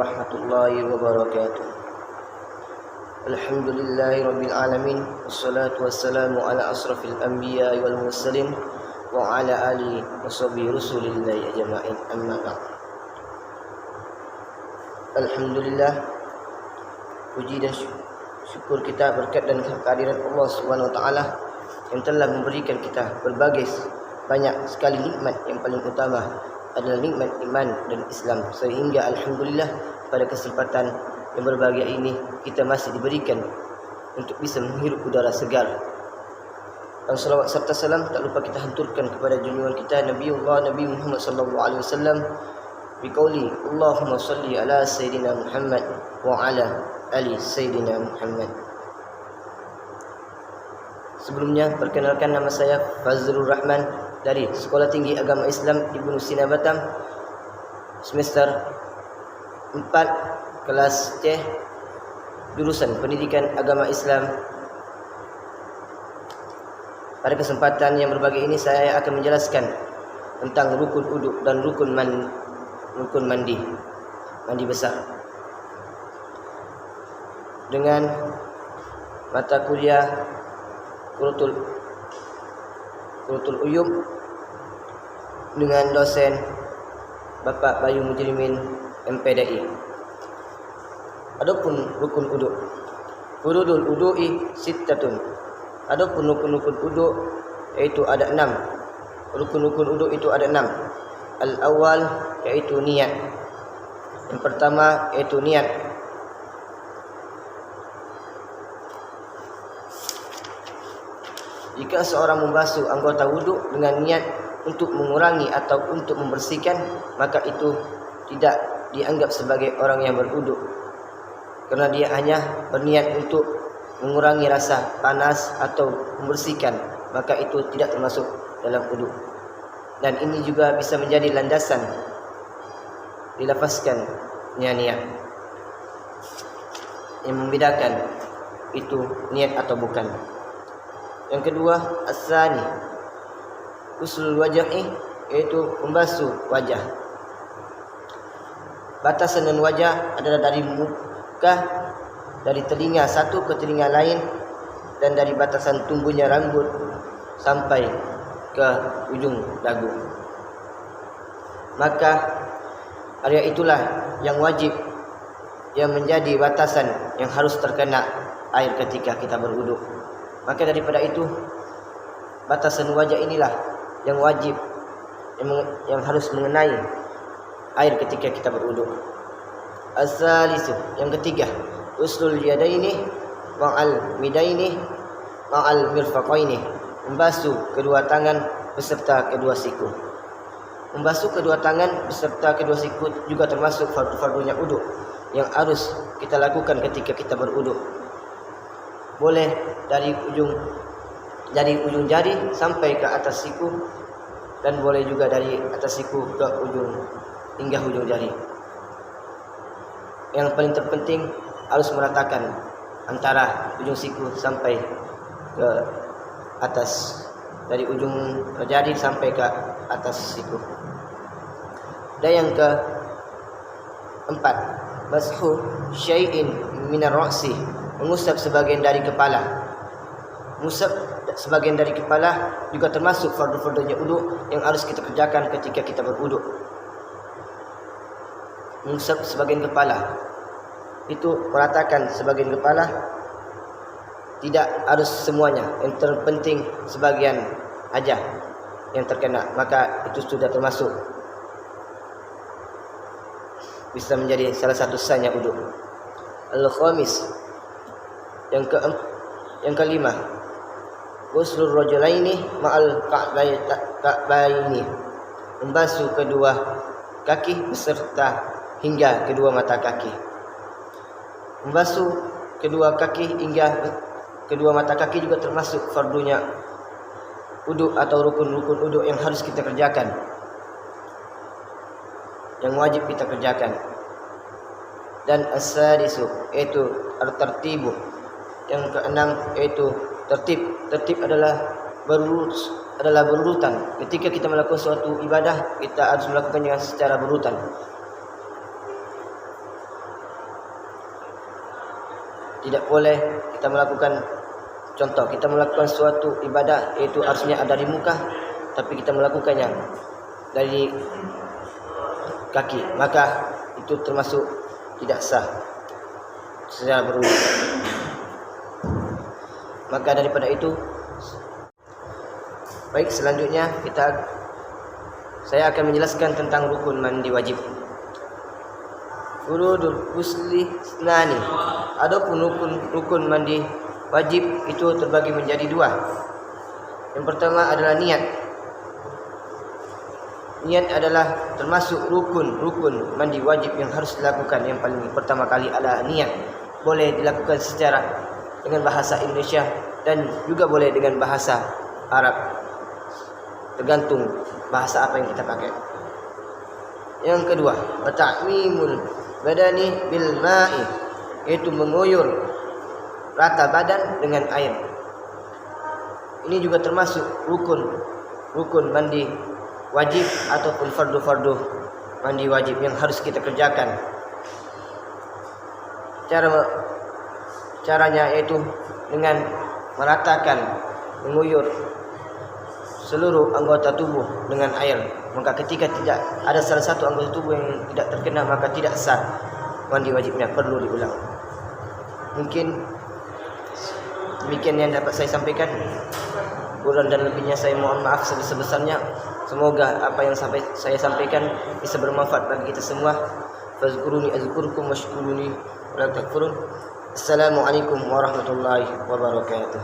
warahmatullahi wabarakatuh. Alhamdulillahirabbil alamin, wassalatu wassalamu ala asrafil anbiya'i wal mursalin wa ala alihi washabihi rasulillahi ajma'in, amma ba'd. Alhamdulillah, puji dan syukur kita berkat dan kehadiran Allah Subhanahu wa taala yang telah memberikan kita berbagai banyak sekali nikmat. Yang paling utama adalah nikmat iman dan Islam, sehingga alhamdulillah pada kesempatan yang berbahagia ini kita masih diberikan untuk bisa menghirup udara segar. Dan salawat serta salam tak lupa kita hanturkan kepada junjungan kita Nabi Muhammad sallallahu alaihi wasallam biqauli Allahumma salli ala sayyidina Muhammad wa ala ali sayyidina Muhammad. Sebelumnya perkenalkan, nama saya Fazlur Rahman dari Sekolah Tinggi Agama Islam Ibnu Sina Batam, semester 4 kelas C, jurusan Pendidikan Agama Islam. Pada kesempatan yang berbahagia ini saya akan menjelaskan tentang rukun uduk dan rukun mandi besar dengan mata kuliah Qurratul Uyub dengan dosen Bapak Bayu Mujrimin MPDI. Adapun rukun uduk, furudul udu'i sittatun. Adapun rukun-rukun uduk yaitu ada 6. Rukun-rukun uduk itu ada 6. Al-awwal yaitu niat. Yang pertama yaitu niat. Jika seorang membasuh anggota wuduk dengan niat untuk mengurangi atau untuk membersihkan, maka itu tidak dianggap sebagai orang yang berwuduk, karena dia hanya berniat untuk mengurangi rasa panas atau membersihkan, maka itu tidak termasuk dalam wuduk. Dan ini juga bisa menjadi landasan dilafazkan niat yang membedakan itu niat atau bukan. Yang kedua, as-sani usul wajhi, yaitu membasuh wajah. Batasan dan wajah adalah dari muka, dari telinga satu ke telinga lain, dan dari batasan tumbuhnya rambut sampai ke ujung dagu. Maka area itulah yang wajib, yang menjadi batasan yang harus terkena air ketika kita berwuduk. Maka daripada itu, batasan wajah inilah yang wajib, yang harus mengenai air ketika kita berwuduk. As-salisu, yang ketiga, uslul yadaini ma'al midaini ma'al mirfaqaini, membasuh kedua tangan beserta kedua siku. Membasuh kedua tangan beserta kedua siku juga termasuk fardu-fardunya uduk yang harus kita lakukan ketika kita berwuduk. Boleh dari ujung jari sampai ke atas siku, dan boleh juga dari atas siku ke hingga ujung jari. Yang paling terpenting harus meratakan antara ujung siku sampai ke atas, dari ujung jari sampai ke atas siku. Dan yang keempat, mashu syai'in minar ra'si, mengusap sebagian dari kepala. Mengusap sebagian dari kepala juga termasuk fardu-fardunya uduk yang harus kita kerjakan ketika kita berwuduk. Mengusap sebagian kepala itu meratakan sebagian kepala, tidak harus semuanya, yang terpenting sebagian aja yang terkena, maka itu sudah termasuk, bisa menjadi salah satu sahnya uduk. Al-khamis, yang kelima, ghuslur rajulaini ma'al ka'baini, membasuh kedua kaki beserta hingga kedua mata kaki. Membasuh kedua kaki hingga kedua mata kaki juga termasuk fardunya uduk atau rukun-rukun uduk yang harus kita kerjakan, yang wajib kita kerjakan. Dan as-sadisu, yaitu at-tartibu, yang keenam yaitu tertib. Tertib adalah berurutan. Ketika kita melakukan suatu ibadah, kita harus melakukannya secara berurutan. Tidak boleh kita melakukan, contoh kita melakukan suatu ibadah yaitu harusnya ada di muka, tapi kita melakukannya dari kaki, maka itu termasuk tidak sah secara berwudu. Maka daripada itu, baik, selanjutnya saya akan menjelaskan tentang rukun mandi wajib. Furudul ghusli ithnani. Adapun rukun mandi wajib itu terbagi menjadi dua. Yang pertama adalah niat. Niat adalah termasuk rukun mandi wajib yang harus dilakukan. Yang paling pertama kali adalah niat. Boleh dilakukan secara dengan bahasa Indonesia dan juga boleh dengan bahasa Arab, tergantung bahasa apa yang kita pakai. Yang kedua, ta'mimul badani bil ma'i, yaitu mengoyor rata badan dengan air. Ini juga termasuk rukun mandi wajib ataupun fardu mandi wajib yang harus kita kerjakan. Caranya yaitu dengan meratakan, mengoyor seluruh anggota tubuh dengan air. Maka ketika tidak ada salah satu anggota tubuh yang tidak terkena, maka tidak sah mandi wajibnya, perlu diulang. Mungkin demikian yang dapat saya sampaikan. Kurang dan lebihnya saya mohon maaf sebesar-besarnya. Semoga apa yang saya sampaikan bisa bermanfaat bagi kita semua. Fazkuruni azkurkum washkuruni wala takfurun. Assalamualaikum warahmatullahi wabarakatuh.